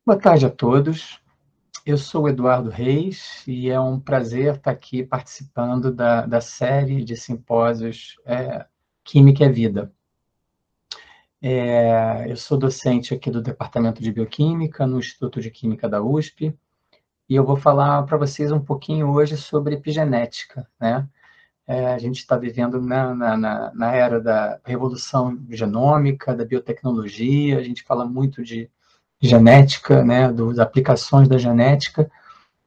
Boa tarde a todos. Eu sou o Eduardo Reis e é um prazer estar aqui participando da série de simpósios Química é Vida. Eu sou docente aqui do Departamento de Bioquímica, no Instituto de Química da USP, e eu vou falar para vocês um pouquinho hoje sobre epigenética, né? A gente está vivendo na era da revolução genômica, da biotecnologia, a gente fala muito de genética, né, das aplicações da genética,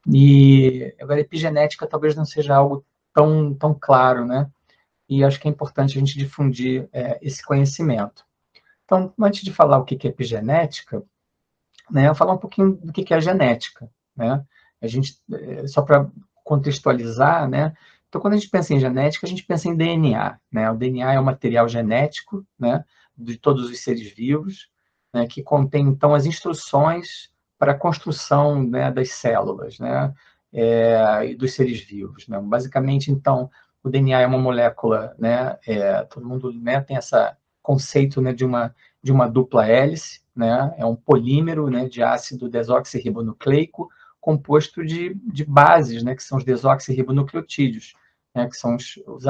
e agora epigenética talvez não seja algo tão claro, né? E acho que é importante a gente difundir esse conhecimento. Então, antes de falar o que é epigenética, né, eu vou falar um pouquinho do que é a genética, né? A gente, só para contextualizar, né? Então, quando a gente pensa em genética, a gente pensa em DNA, né? O DNA é o material genético, né, de todos os seres vivos, né, que contém, então, as instruções para a construção, né, das células, né, e dos seres vivos, né? Basicamente, então, o DNA é uma molécula, né, todo mundo, né, tem esse conceito, né, de uma dupla hélice, né, é um polímero, né, de ácido desoxirribonucleico composto de bases, né, que são os desoxirribonucleotídeos, né, que são os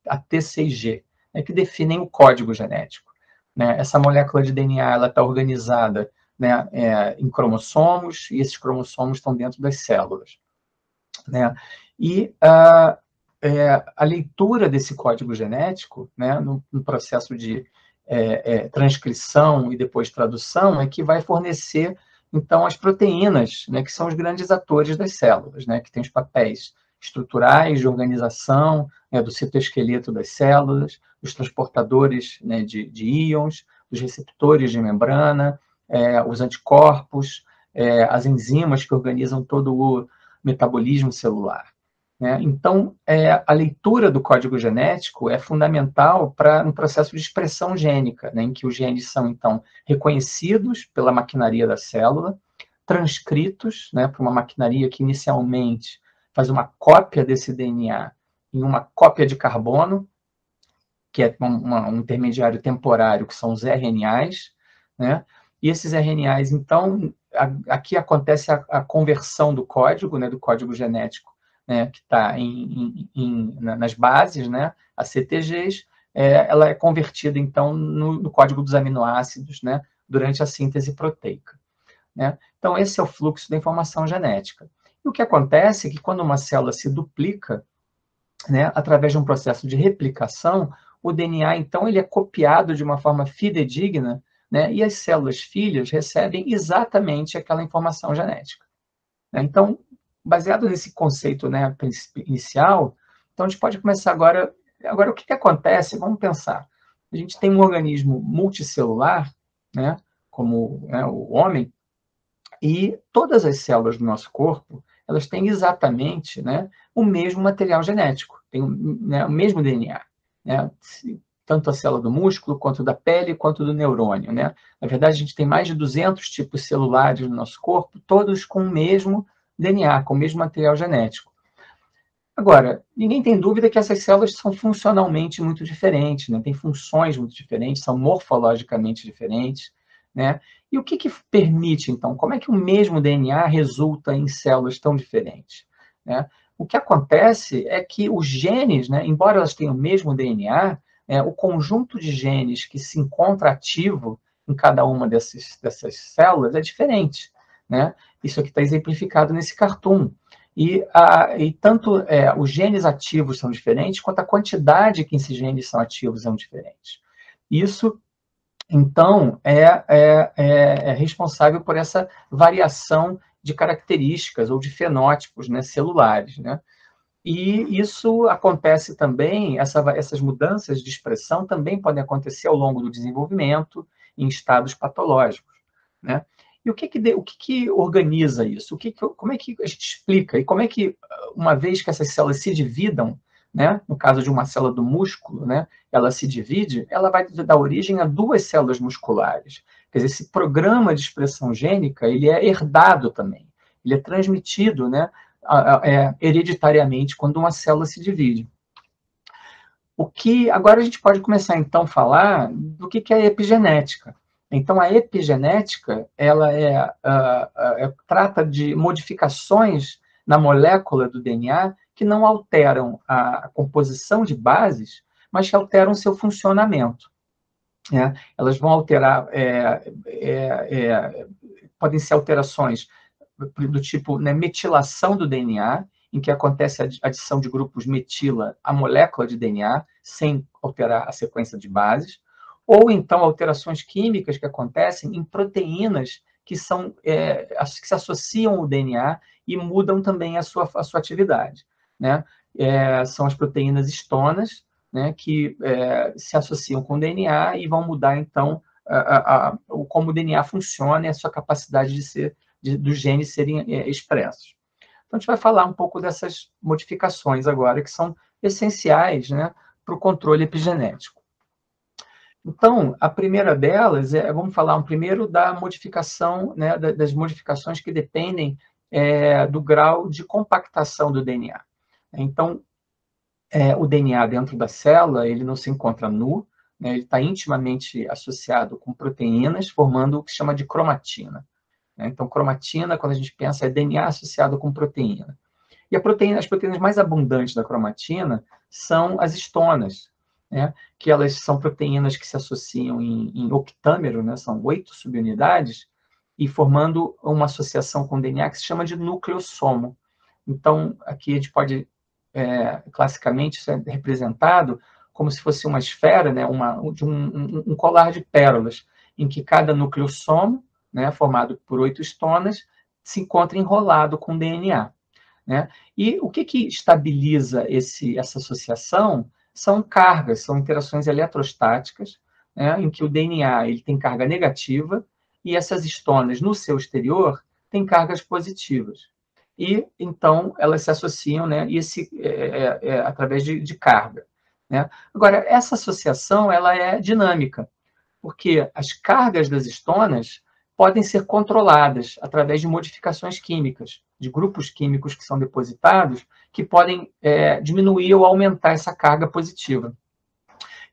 AT6G, né, que definem o código genético. Né? Essa molécula de DNA está organizada, né, em cromossomos, e esses cromossomos estão dentro das células. Né? E a leitura desse código genético, né, no processo de transcrição e depois tradução, é que vai fornecer, então, as proteínas, né, que são os grandes atores das células, né, que têm os papéis estruturais de organização, né, do citoesqueleto das células, os transportadores, né, de íons, os receptores de membrana, os anticorpos, as enzimas que organizam todo o metabolismo celular. Né? Então, a leitura do código genético é fundamental no processo de expressão gênica, né, em que os genes são, então, reconhecidos pela maquinaria da célula, transcritos, né, por uma maquinaria que inicialmente faz uma cópia desse DNA em uma cópia de carbono, que é um intermediário temporário, que são os RNAs, né? E esses RNAs, então, aqui acontece a conversão do código, né, do código genético, né, que está nas bases, né, as CTGs, ela é convertida, então, no código dos aminoácidos, né, durante a síntese proteica. Né? Então, esse é o fluxo da informação genética. E o que acontece é que quando uma célula se duplica, né, através de um processo de replicação, o DNA, então, ele é copiado de uma forma fidedigna, né, e as células filhas recebem exatamente aquela informação genética. Né? Então, baseado nesse conceito, né, inicial, então a gente pode começar agora. Agora, o que acontece? Vamos pensar. A gente tem um organismo multicelular, né, como, né, o homem, e todas as células do nosso corpo, elas têm exatamente, né, o mesmo material genético, tem, né, o mesmo DNA. Né? Tanto a célula do músculo, quanto da pele, quanto do neurônio. Né? Na verdade, a gente tem mais de 200 tipos celulares no nosso corpo, todos com o mesmo DNA, com o mesmo material genético. Agora, ninguém tem dúvida que essas células são funcionalmente muito diferentes, né? Têm funções muito diferentes, são morfologicamente diferentes. Né? E o que permite, então, como é que o mesmo DNA resulta em células tão diferentes? Né? O que acontece é que os genes, né, embora elas tenham o mesmo DNA, o conjunto de genes que se encontra ativo em cada uma dessas células é diferente. Né? Isso aqui está exemplificado nesse cartoon. E tanto os genes ativos são diferentes, quanto a quantidade que esses genes são ativos são diferentes. Isso, então, é responsável por essa variação de características ou de fenótipos, né, celulares. Né? E isso acontece também, essas mudanças de expressão também podem acontecer ao longo do desenvolvimento em estados patológicos. Né? E o que organiza isso? Como é que a gente explica? E como é que, uma vez que essas células se dividam, né, no caso de uma célula do músculo, né, ela se divide, ela vai dar origem a duas células musculares. Quer dizer, esse programa de expressão gênica, ele é herdado também. Ele é transmitido, né, hereditariamente quando uma célula se divide. Agora a gente pode começar, então, a falar do que é epigenética. Então, a epigenética, ela trata de modificações na molécula do DNA que não alteram a composição de bases, mas que alteram seu funcionamento. Né? Elas vão alterar, podem ser alterações do tipo, né, metilação do DNA, em que acontece a adição de grupos metila à molécula de DNA, sem alterar a sequência de bases, ou então alterações químicas que acontecem em proteínas que que se associam ao DNA e mudam também a sua atividade. Né? São as proteínas histonas, né, que se associam com o DNA e vão mudar, então, como o DNA funciona e a sua capacidade dos genes serem expressos. Então, a gente vai falar um pouco dessas modificações agora, que são essenciais, né, para o controle epigenético. Então, a primeira delas, vamos falar primeiro da modificação, né, das modificações que dependem do grau de compactação do DNA. Então, o DNA dentro da célula, ele não se encontra nu, né, ele está intimamente associado com proteínas, formando o que se chama de cromatina. Né? Então, cromatina, quando a gente pensa, é DNA associado com proteína. E as proteínas mais abundantes da cromatina são as histonas, né? Que elas são proteínas que se associam em octâmero, né? São 8 subunidades, e formando uma associação com o DNA que se chama de nucleossomo. Então, aqui a gente pode, classicamente, isso é representado como se fosse uma esfera, né? Um colar de pérolas, em que cada nucleossomo, né, formado por 8 histonas, se encontra enrolado com DNA. Né? E o que estabiliza essa associação são cargas, são interações eletrostáticas, né, em que o DNA ele tem carga negativa e essas histonas no seu exterior têm cargas positivas. E, então, elas se associam, né, através de carga. Né? Agora, essa associação ela é dinâmica, porque as cargas das histonas podem ser controladas através de modificações químicas, de grupos químicos que são depositados, que podem diminuir ou aumentar essa carga positiva.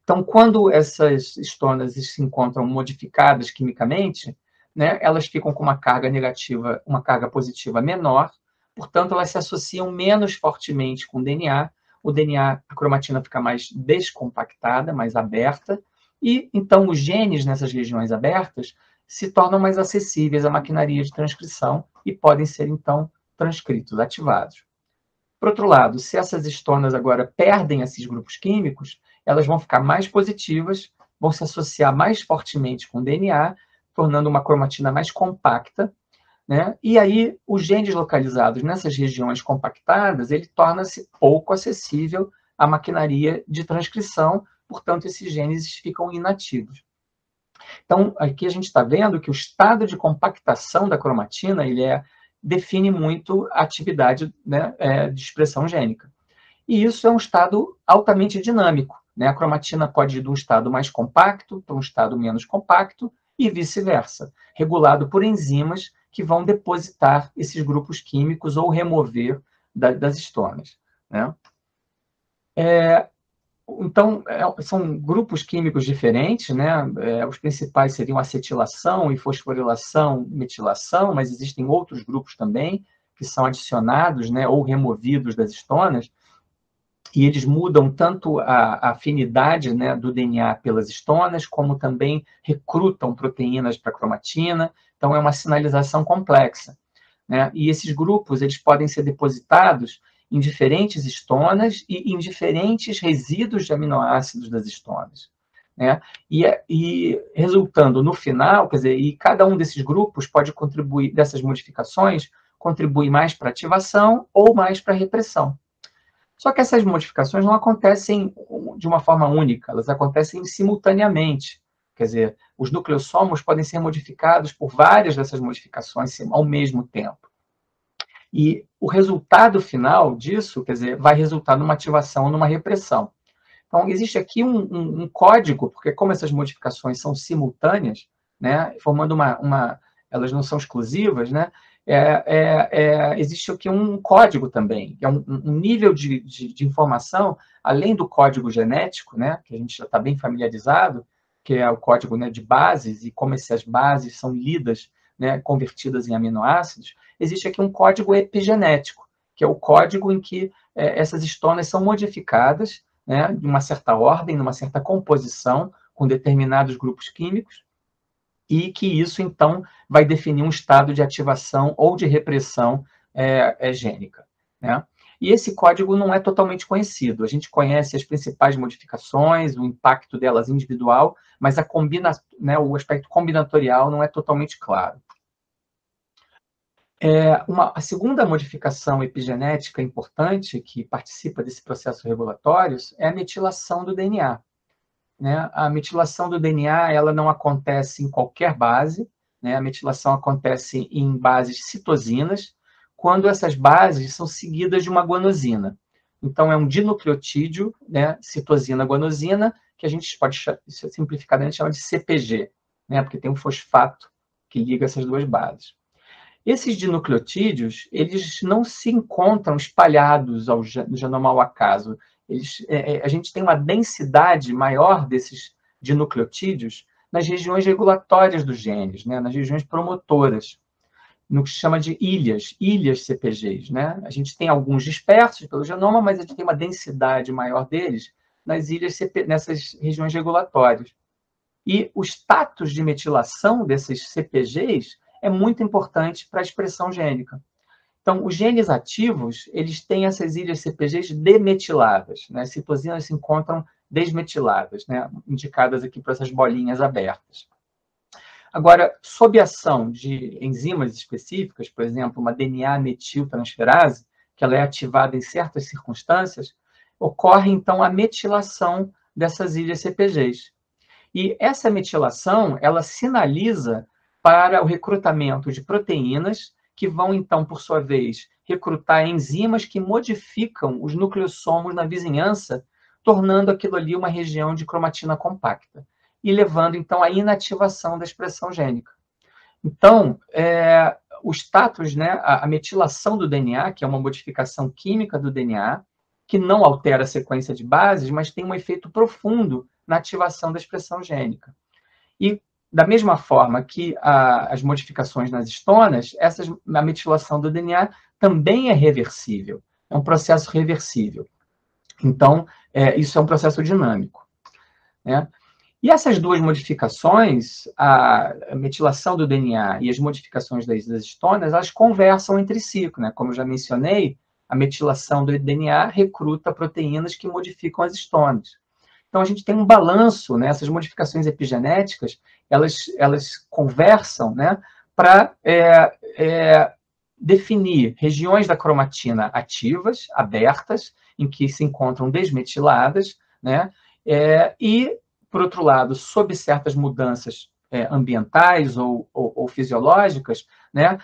Então, quando essas histonas se encontram modificadas quimicamente, né, elas ficam com uma carga negativa, uma carga positiva menor, portanto, elas se associam menos fortemente com o DNA, a cromatina fica mais descompactada, mais aberta, e então os genes nessas regiões abertas se tornam mais acessíveis à maquinaria de transcrição e podem ser, então, transcritos, ativados. Por outro lado, se essas histonas agora perdem esses grupos químicos, elas vão ficar mais positivas, vão se associar mais fortemente com o DNA, tornando uma cromatina mais compacta, né? E aí, os genes localizados nessas regiões compactadas, ele torna-se pouco acessível à maquinaria de transcrição, portanto, esses genes ficam inativos. Então, aqui a gente está vendo que o estado de compactação da cromatina define muito a atividade, né, de expressão gênica. E isso é um estado altamente dinâmico. Né? A cromatina pode ir de um estado mais compacto para um estado menos compacto e vice-versa, regulado por enzimas que vão depositar esses grupos químicos ou remover das histonas. Né? Então, são grupos químicos diferentes, né? Os principais seriam acetilação e fosforilação, metilação, mas existem outros grupos também que são adicionados, né, ou removidos das histonas, e eles mudam tanto a afinidade, né, do DNA pelas histonas, como também recrutam proteínas para a cromatina, então é uma sinalização complexa. Né? E esses grupos eles podem ser depositados em diferentes histonas e em diferentes resíduos de aminoácidos das histonas. Né? E resultando no final, quer dizer, e cada um desses grupos pode contribuir, dessas modificações, contribuir mais para ativação ou mais para repressão. Só que essas modificações não acontecem de uma forma única, elas acontecem simultaneamente. Quer dizer, os nucleossomos podem ser modificados por várias dessas modificações ao mesmo tempo. E o resultado final disso, quer dizer, vai resultar numa ativação ou numa repressão. Então, existe aqui um código, porque como essas modificações são simultâneas, né, formando elas não são exclusivas, né, existe aqui um código também, que é um nível de informação, além do código genético, né, que a gente já está bem familiarizado, que é o código, né, de bases, e como essas bases são lidas, né, convertidas em aminoácidos, existe aqui um código epigenético, que é o código em que essas histonas são modificadas, né, de uma certa ordem, numa certa composição, com determinados grupos químicos, e que isso, então, vai definir um estado de ativação ou de repressão gênica, né? E esse código não é totalmente conhecido. A gente conhece as principais modificações, o impacto delas individual, mas né, o aspecto combinatorial não é totalmente claro. A segunda modificação epigenética importante que participa desse processo regulatório é a metilação do DNA. Né? A metilação do DNA ela não acontece em qualquer base, né? A metilação acontece em bases citosinas, quando essas bases são seguidas de uma guanosina. Então, é um dinucleotídeo, né? Citosina-guanosina, que a gente pode, simplificadamente, chamar de CPG, né? Porque tem um fosfato que liga essas duas bases. Esses dinucleotídeos, eles não se encontram espalhados no genoma ao acaso. A gente tem uma densidade maior desses dinucleotídeos nas regiões regulatórias dos genes, né? Nas regiões promotoras, no que se chama de ilhas CPGs. Né? A gente tem alguns dispersos pelo genoma, mas a gente tem uma densidade maior deles nessas regiões regulatórias. E o status de metilação desses CPGs é muito importante para a expressão gênica. Então, os genes ativos, eles têm essas ilhas CPGs demetiladas, né? As citosinas se encontram desmetiladas, né? Indicadas aqui por essas bolinhas abertas. Agora, sob a ação de enzimas específicas, por exemplo, uma DNA-metiltransferase, que ela é ativada em certas circunstâncias, ocorre, então, a metilação dessas ilhas CPGs. E essa metilação, ela sinaliza para o recrutamento de proteínas que vão, então, por sua vez, recrutar enzimas que modificam os nucleossomos na vizinhança, tornando aquilo ali uma região de cromatina compacta e levando, então, à inativação da expressão gênica. Então, o status, né, a metilação do DNA, que é uma modificação química do DNA, que não altera a sequência de bases, mas tem um efeito profundo na ativação da expressão gênica. E, da mesma forma que as modificações nas histonas, a metilação do DNA também é reversível, é um processo reversível. Então, isso é um processo dinâmico. Né? E essas duas modificações, a metilação do DNA e as modificações das histonas, elas conversam entre si. Né? Como eu já mencionei, a metilação do DNA recruta proteínas que modificam as histonas. Então, a gente tem um balanço, né? Essas modificações epigenéticas, elas conversam, né? Para definir regiões da cromatina ativas, abertas, em que se encontram desmetiladas, né? E, por outro lado, sob certas mudanças ambientais ou fisiológicas, né?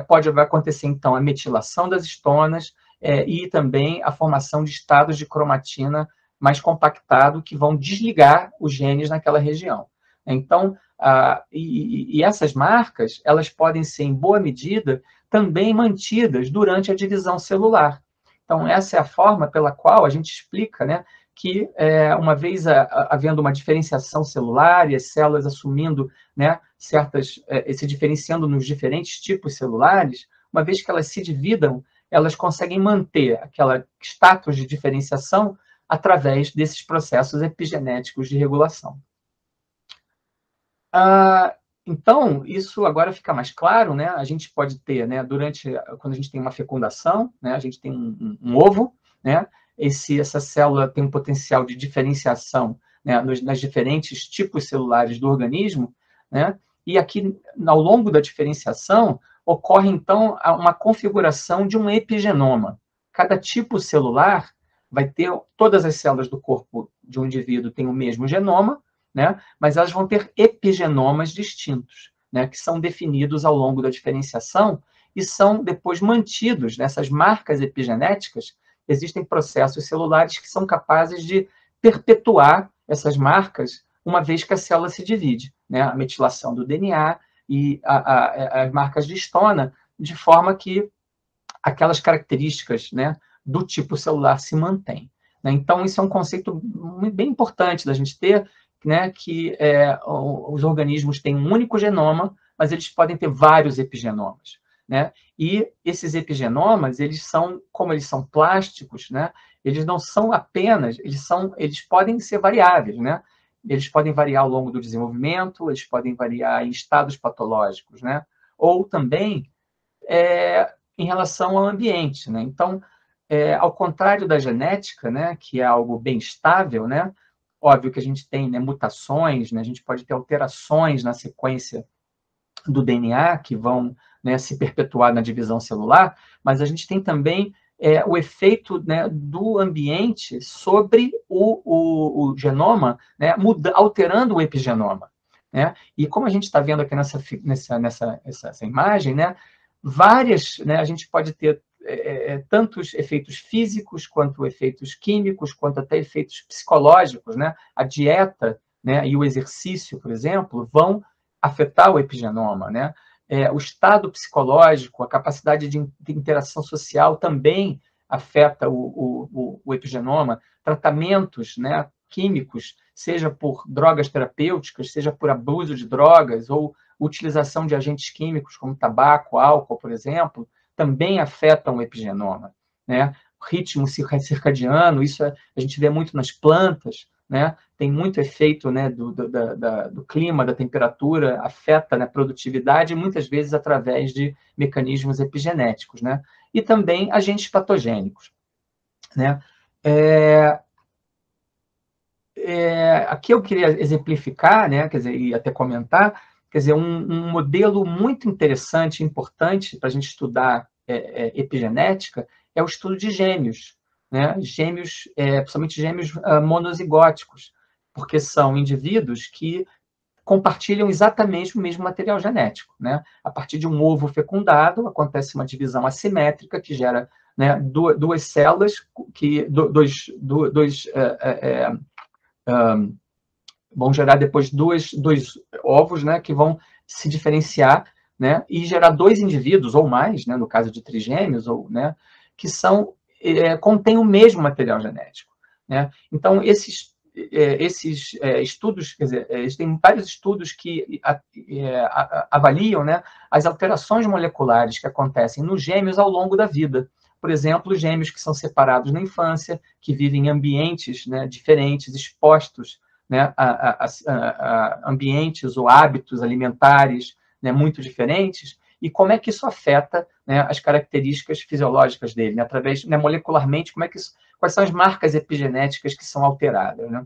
Pode acontecer, então, a metilação das histonas e também a formação de estados de cromatina mais compactado, que vão desligar os genes naquela região. Então, essas marcas, elas podem ser, em boa medida, também mantidas durante a divisão celular. Então, essa é a forma pela qual a gente explica, né, que, uma vez havendo uma diferenciação celular e as células assumindo, né, se diferenciando nos diferentes tipos celulares, uma vez que elas se dividam, elas conseguem manter aquele status de diferenciação através desses processos epigenéticos de regulação. Então, isso agora fica mais claro, né? A gente pode ter, né, quando a gente tem uma fecundação, né, a gente tem um ovo, né? Essa célula tem um potencial de diferenciação, né, nas diferentes tipos celulares do organismo, né? E aqui, ao longo da diferenciação, ocorre, então, uma configuração de um epigenoma. Cada tipo celular vai ter, todas as células do corpo de um indivíduo têm o mesmo genoma, né? Mas elas vão ter epigenomas distintos, né? Que são definidos ao longo da diferenciação e são depois mantidos nessas marcas epigenéticas. Existem processos celulares que são capazes de perpetuar essas marcas uma vez que a célula se divide, né? A metilação do DNA e as marcas de histona, de forma que aquelas características, né, do tipo celular se mantêm. Né? Então, isso é um conceito bem importante da gente ter, né, que os organismos têm um único genoma, mas eles podem ter vários epigenomas, né? E esses epigenomas, como eles são plásticos, né, eles não são apenas, eles podem ser variáveis, né? Eles podem variar ao longo do desenvolvimento, eles podem variar em estados patológicos, né? Ou também em relação ao ambiente, né? Então, ao contrário da genética, né, que é algo bem estável, né? Óbvio que a gente tem, né, mutações, né? A gente pode ter alterações na sequência do DNA que vão, né, se perpetuar na divisão celular, mas a gente tem também o efeito, né, do ambiente sobre o genoma, né, alterando o epigenoma, né? E como a gente está vendo aqui nessa imagem, né, né, a gente pode ter tantos efeitos físicos, quanto efeitos químicos, quanto até efeitos psicológicos, né? A dieta, né, e o exercício, por exemplo, vão afetar o epigenoma, né? O estado psicológico, a capacidade de interação social também afeta o epigenoma. Tratamentos, né, químicos, seja por drogas terapêuticas, seja por abuso de drogas ou utilização de agentes químicos como tabaco, álcool, por exemplo, também afetam o epigenoma, né? O ritmo circadiano, isso a gente vê muito nas plantas, né? Tem muito efeito, né, do clima, da temperatura, afeta, né, a produtividade, muitas vezes através de mecanismos epigenéticos, né? E também agentes patogênicos, né? Aqui eu queria exemplificar, né, quer dizer, e até comentar, quer dizer, um modelo muito interessante, importante para a gente estudar epigenética é o estudo de gêmeos, né? Gêmeos, principalmente gêmeos monozigóticos, porque são indivíduos que compartilham exatamente o mesmo material genético, né? A partir de um ovo fecundado, acontece uma divisão assimétrica que gera, né, duas células, vão gerar depois dois ovos, né, que vão se diferenciar, né, e gerar dois indivíduos ou mais, né, no caso de trigêmeos, ou, né, que contêm o mesmo material genético, né? Então, esses estudos, quer dizer, tem vários estudos que avaliam, né, as alterações moleculares que acontecem nos gêmeos ao longo da vida. Por exemplo, gêmeos que são separados na infância, que vivem em ambientes, né, diferentes, expostos, né, a ambientes ou hábitos alimentares, né, muito diferentes, e como é que isso afeta, né, as características fisiológicas dele, né, através, né, molecularmente, quais são as marcas epigenéticas que são alteradas, né?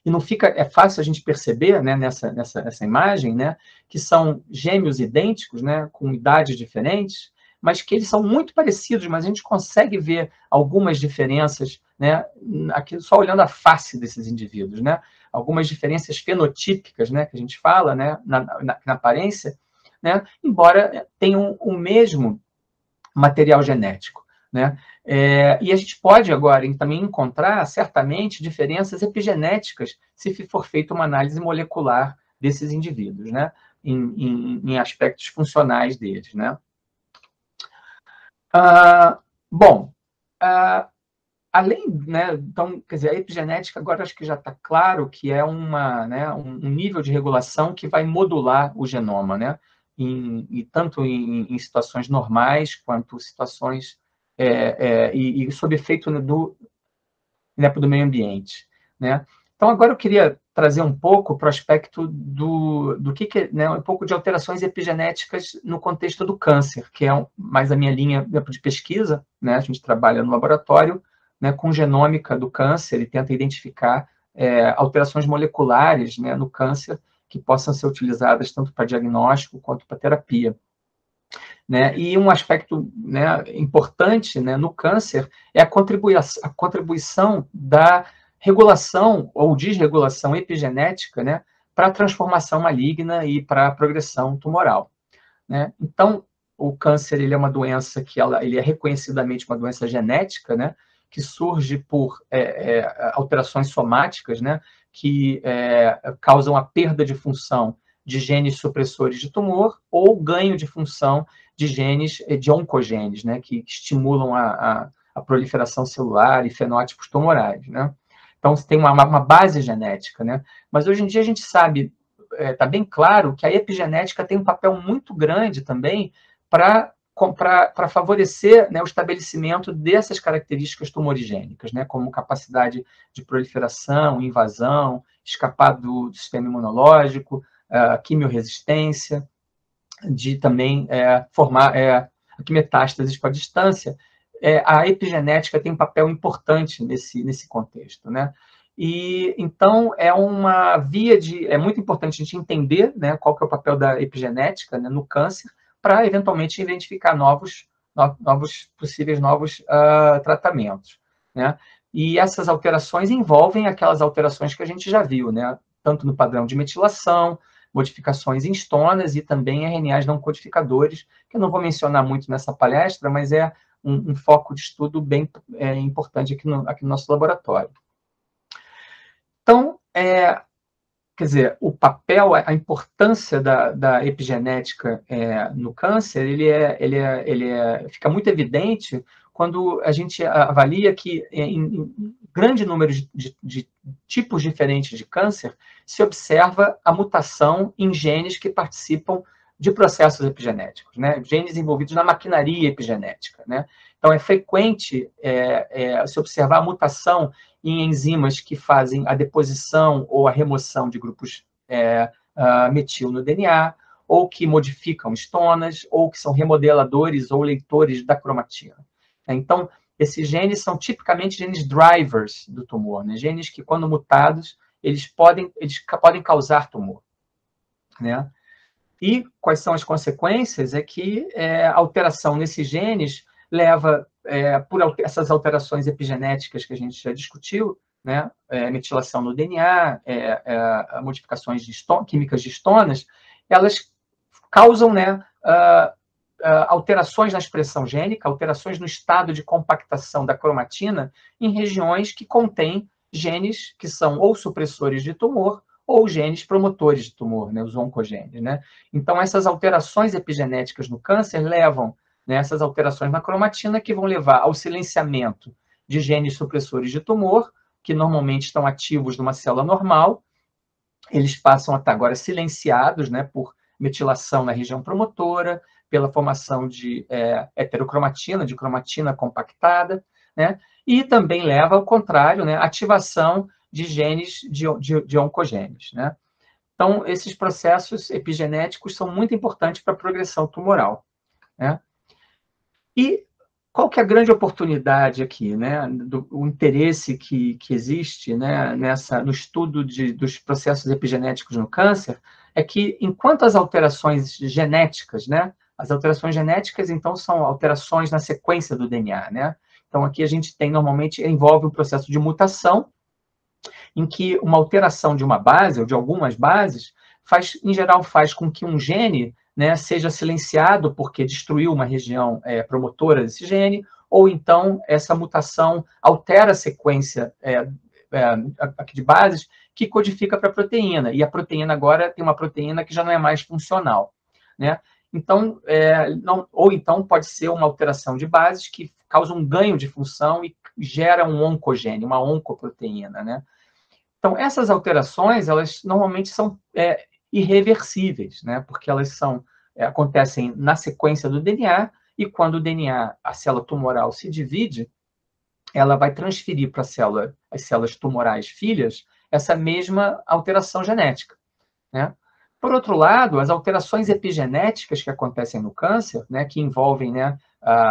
E não é fácil a gente perceber, né, nessa imagem, né, que são gêmeos idênticos, né, com idades diferentes, mas que eles são muito parecidos, mas a gente consegue ver algumas diferenças, né, aqui só olhando a face desses indivíduos, né, algumas diferenças fenotípicas, né, que a gente fala, né, na aparência, né, embora tenham o mesmo material genético, né? E a gente pode agora também encontrar, certamente, diferenças epigenéticas se for feita uma análise molecular desses indivíduos, né? Em aspectos funcionais deles, né? Bom, além, né, então, quer dizer, a epigenética agora acho que já está claro que é né, um nível de regulação que vai modular o genoma, né? Tanto em situações normais quanto situações e sob efeito do meio ambiente, né? Então agora eu queria trazer um pouco para o aspecto do que né, um pouco de alterações epigenéticas no contexto do câncer, que é mais a minha linha de pesquisa, né? A gente trabalha no laboratório, né, com genômica do câncer e tenta identificar alterações moleculares, né, no câncer que possam ser utilizadas tanto para diagnóstico quanto para terapia, né? E um aspecto, né, importante, né, no câncer é a contribuição da regulação ou desregulação epigenética, né, para a transformação maligna e para a progressão tumoral, né? Então, o câncer ele é uma doença que ele é reconhecidamente uma doença genética, né, que surge por alterações somáticas, né, que causam a perda de função de genes supressores de tumor ou ganho de função de genes, de oncogenes, né, que estimulam a proliferação celular e fenótipos tumorais, né? Então, você tem uma base genética, né? Mas hoje em dia a gente sabe, está bem claro que a epigenética tem um papel muito grande também para favorecer, né, o estabelecimento dessas características tumorigênicas, né, como capacidade de proliferação, invasão, escapar do sistema imunológico, quimiorresistência, de também formar metástases para a distância. A epigenética tem um papel importante nesse contexto, né? E então é uma via é muito importante a gente entender, né, qual que é o papel da epigenética, né, no câncer, para eventualmente identificar possíveis novos tratamentos, né? E essas alterações envolvem aquelas alterações que a gente já viu, né? Tanto no padrão de metilação, modificações em histonas e também RNAs não codificadores, que eu não vou mencionar muito nessa palestra, mas é um foco de estudo bem importante aqui no nosso laboratório. Então, quer dizer, o papel, a importância da epigenética no câncer, fica muito evidente quando a gente avalia que em grande número de tipos diferentes de câncer se observa a mutação em genes que participam de processos epigenéticos, né? Genes envolvidos na maquinaria epigenética, né? Então, é frequente se observar a mutação em enzimas que fazem a deposição ou a remoção de grupos metil no DNA, ou que modificam histonas, ou que são remodeladores ou leitores da cromatina. Então, esses genes são tipicamente genes drivers do tumor, né? Genes que, quando mutados, eles podem causar tumor, né? E quais são as consequências? É que a alteração nesses genes leva, por essas alterações epigenéticas que a gente já discutiu, né, metilação no DNA, modificações químicas de histonas, elas causam, né, alterações na expressão gênica, alterações no estado de compactação da cromatina em regiões que contêm genes que são ou supressores de tumor ou genes promotores de tumor, né, os oncogenes, né? Então, essas alterações epigenéticas no câncer levam, né, essas alterações na cromatina que vão levar ao silenciamento de genes supressores de tumor, que normalmente estão ativos numa célula normal. Eles passam a estar agora silenciados, né, por metilação na região promotora, pela formação de heterocromatina, de cromatina compactada, né? E também leva ao contrário, né, ativação de genes de oncogenes, né? Então, esses processos epigenéticos são muito importantes para a progressão tumoral, né? E qual que é a grande oportunidade aqui, né? O interesse que existe, né, no estudo dos processos epigenéticos no câncer é que, enquanto as alterações genéticas, né? As alterações genéticas, então, são alterações na sequência do DNA, né? Então, aqui a gente tem, normalmente, envolve um processo de mutação, em que uma alteração de uma base, ou de algumas bases, em geral, faz com que um gene, né, seja silenciado porque destruiu uma região promotora desse gene, ou então essa mutação altera a sequência aqui de bases que codifica para a proteína, e a proteína agora tem uma proteína que já não é mais funcional, né? Então, ou então pode ser uma alteração de bases que causa um ganho de função e gera um oncogene, uma oncoproteína, né? Então, essas alterações, elas normalmente são irreversíveis, né? Porque elas acontecem na sequência do DNA, e quando o DNA, a célula tumoral, se divide, ela vai transferir para as células tumorais filhas essa mesma alteração genética, né? Por outro lado, as alterações epigenéticas que acontecem no câncer, né, que envolvem, né,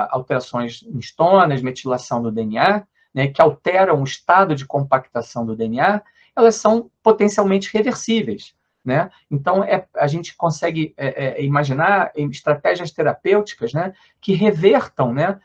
alterações em histonas, metilação do DNA, né, que alteram o estado de compactação do DNA, elas são potencialmente reversíveis, né? Então, a gente consegue imaginar estratégias terapêuticas, né, que revertam, né,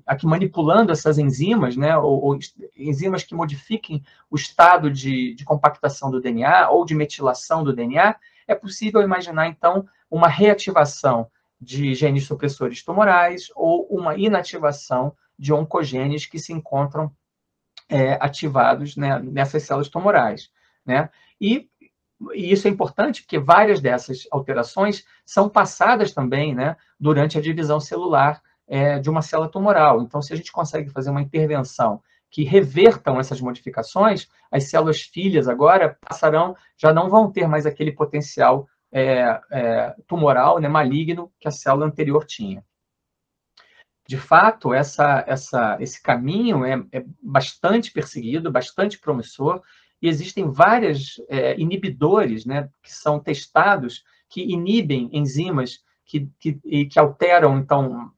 aqui manipulando essas enzimas, né, ou enzimas que modifiquem o estado de compactação do DNA ou de metilação do DNA, é possível imaginar, então, uma reativação de genes supressores tumorais ou uma inativação de oncogenes que se encontram ativados, né, nessas células tumorais, né? E isso é importante porque várias dessas alterações são passadas também, né, durante a divisão celular de uma célula tumoral. Então, se a gente consegue fazer uma intervenção que revertam essas modificações, as células filhas agora já não vão ter mais aquele potencial tumoral, né, maligno, que a célula anterior tinha. De fato, esse caminho é bastante perseguido, bastante promissor, e existem vários inibidores, né, que são testados, que inibem enzimas que alteram, então,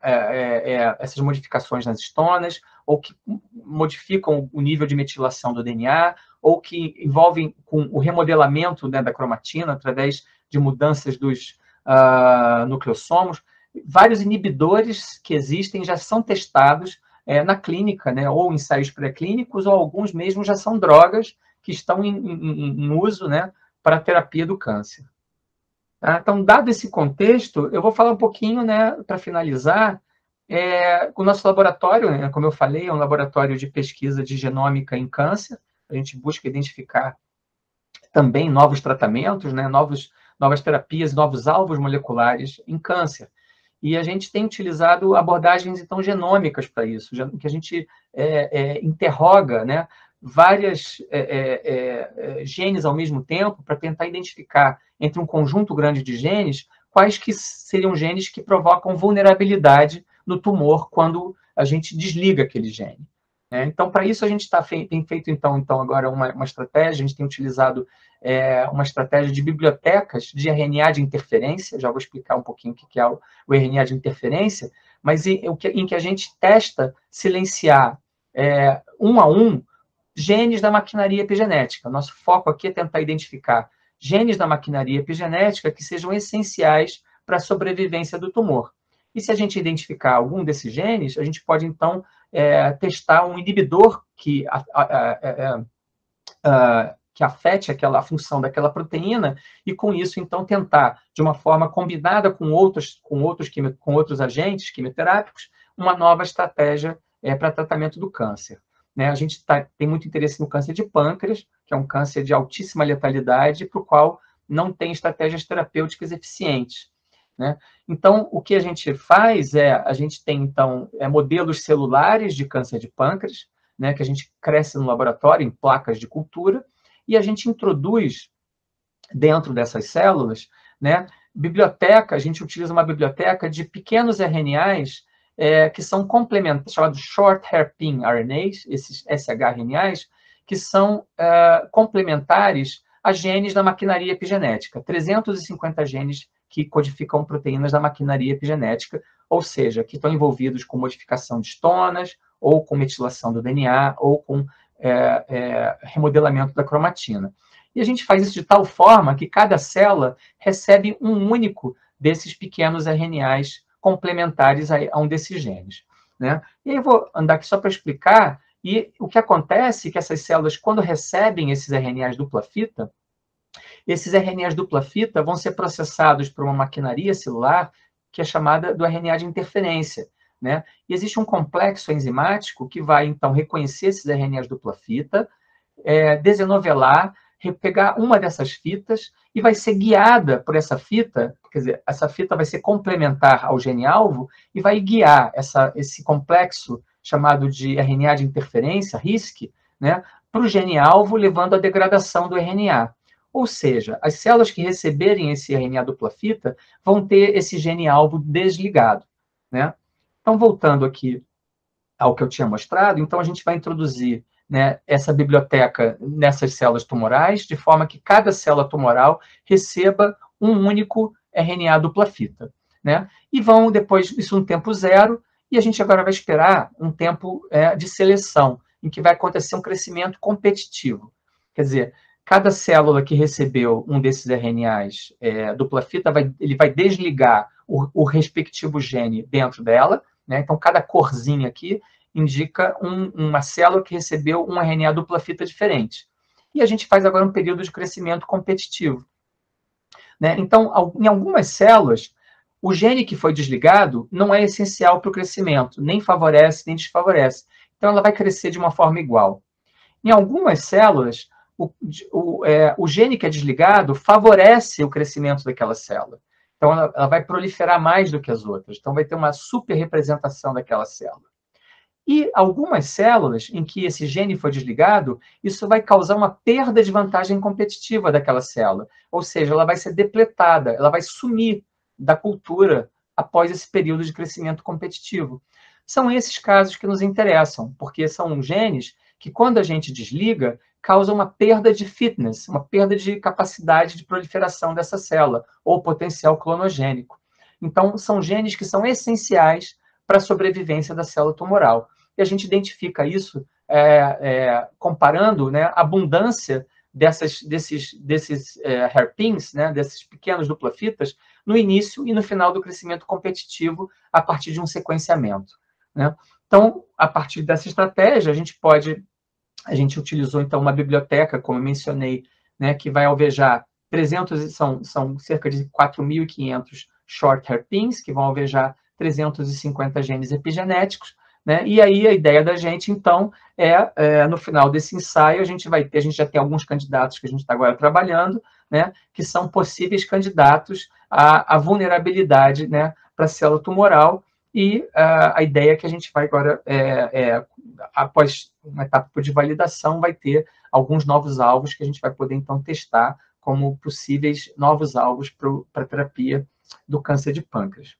essas modificações nas histonas, ou que modificam o nível de metilação do DNA, ou que envolvem com o remodelamento, né, da cromatina através de mudanças dos nucleossomos. Vários inibidores que existem já são testados na clínica, né, ou em ensaios pré-clínicos, ou alguns mesmo já são drogas que estão em uso, né, para a terapia do câncer. Tá? Então, dado esse contexto, eu vou falar um pouquinho, né, para finalizar, o nosso laboratório, né, como eu falei, é um laboratório de pesquisa de genômica em câncer. A gente busca identificar também novos tratamentos, né, novas terapias, novos alvos moleculares em câncer. E a gente tem utilizado abordagens, então, genômicas para isso, que a gente interroga, né, várias genes ao mesmo tempo para tentar identificar, entre um conjunto grande de genes, quais que seriam genes que provocam vulnerabilidade no tumor quando a gente desliga aquele gene. Então, para isso, a gente tem feito, então agora uma estratégia, a gente tem utilizado uma estratégia de bibliotecas de RNA de interferência, já vou explicar um pouquinho o que é o RNA de interferência, mas em que a gente testa silenciar um a um genes da maquinaria epigenética. Nosso foco aqui é tentar identificar genes da maquinaria epigenética que sejam essenciais para a sobrevivência do tumor. E se a gente identificar algum desses genes, a gente pode, então, testar um inibidor que afete a função daquela proteína e, com isso, então, tentar, de uma forma combinada com outros agentes quimioterápicos, uma nova estratégia para tratamento do câncer. Né? A gente tem muito interesse no câncer de pâncreas, que é um câncer de altíssima letalidade, para o qual não tem estratégias terapêuticas eficientes. Né? Então, o que a gente faz a gente tem, então, modelos celulares de câncer de pâncreas, né, que a gente cresce no laboratório, em placas de cultura, e a gente introduz dentro dessas células, né, a gente utiliza uma biblioteca de pequenos RNAs que são complementares, chamados Short Hairpin RNAs, esses shRNAs, que são complementares a genes da maquinaria epigenética, 350 genes que codificam proteínas da maquinaria epigenética, ou seja, que estão envolvidos com modificação de histonas, ou com metilação do DNA, ou com remodelamento da cromatina. E a gente faz isso de tal forma que cada célula recebe um único desses pequenos RNAs complementares a um desses genes. Né? E aí eu vou andar aqui só para explicar, e o que acontece é que essas células, quando recebem esses RNAs dupla-fita, esses RNAs dupla-fita vão ser processados por uma maquinaria celular que é chamada do RNA de interferência. Né? E existe um complexo enzimático que vai, então, reconhecer esses RNAs dupla-fita, desenovelar, pegar uma dessas fitas e vai ser guiada por essa fita, quer dizer, essa fita vai ser complementar ao gene-alvo e vai guiar esse complexo chamado de RNA de interferência, RISC, né, para o gene-alvo, levando à degradação do RNA. Ou seja, as células que receberem esse RNA dupla-fita vão ter esse gene-alvo desligado. Né? Então, voltando aqui ao que eu tinha mostrado, então a gente vai introduzir, né, essa biblioteca nessas células tumorais, de forma que cada célula tumoral receba um único RNA dupla-fita. Né? E vão, depois, isso um tempo zero, e a gente agora vai esperar um tempo de seleção, em que vai acontecer um crescimento competitivo. Quer dizer, cada célula que recebeu um desses RNAs dupla-fita, ele vai desligar o respectivo gene dentro dela, né? Então, cada corzinha aqui indica uma célula que recebeu um RNA dupla-fita diferente. E a gente faz agora um período de crescimento competitivo. Né? Então, em algumas células, o gene que foi desligado não é essencial para o crescimento, nem favorece, nem desfavorece. Então, ela vai crescer de uma forma igual. Em algumas células, o gene que é desligado favorece o crescimento daquela célula. Então, ela vai proliferar mais do que as outras. Então, vai ter uma super representação daquela célula. E algumas células em que esse gene foi desligado, isso vai causar uma perda de vantagem competitiva daquela célula. Ou seja, ela vai ser depletada, ela vai sumir da cultura após esse período de crescimento competitivo. São esses casos que nos interessam, porque são genes que, quando a gente desliga, causam uma perda de fitness, uma perda de capacidade de proliferação dessa célula, ou potencial clonogênico. Então, são genes que são essenciais para a sobrevivência da célula tumoral. E a gente identifica isso comparando, né, a abundância desses hairpins, né, desses pequenos dupla-fitas, no início e no final do crescimento competitivo a partir de um sequenciamento, né? Então, a partir dessa estratégia, a gente utilizou, então, uma biblioteca, como eu mencionei, né, que vai alvejar são cerca de 4.500 short hairpins, que vão alvejar 350 genes epigenéticos, né? E aí a ideia da gente, então, no final desse ensaio, a gente já tem alguns candidatos que a gente está agora trabalhando, né, que são possíveis candidatos à vulnerabilidade, né, para a célula tumoral, e a ideia é que a gente vai agora, após uma etapa de validação, vai ter alguns novos alvos que a gente vai poder, então, testar como possíveis novos alvos para a terapia do câncer de pâncreas.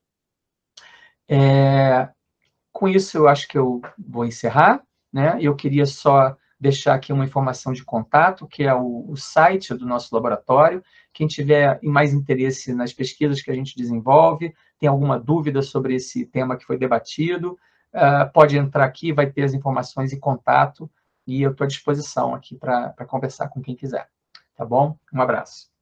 Com isso, eu acho que eu vou encerrar, né? Eu queria só deixar aqui uma informação de contato, que é o site do nosso laboratório. Quem tiver mais interesse nas pesquisas que a gente desenvolve, tem alguma dúvida sobre esse tema que foi debatido, pode entrar aqui, vai ter as informações e contato, e eu estou à disposição aqui para conversar com quem quiser. Tá bom? Um abraço.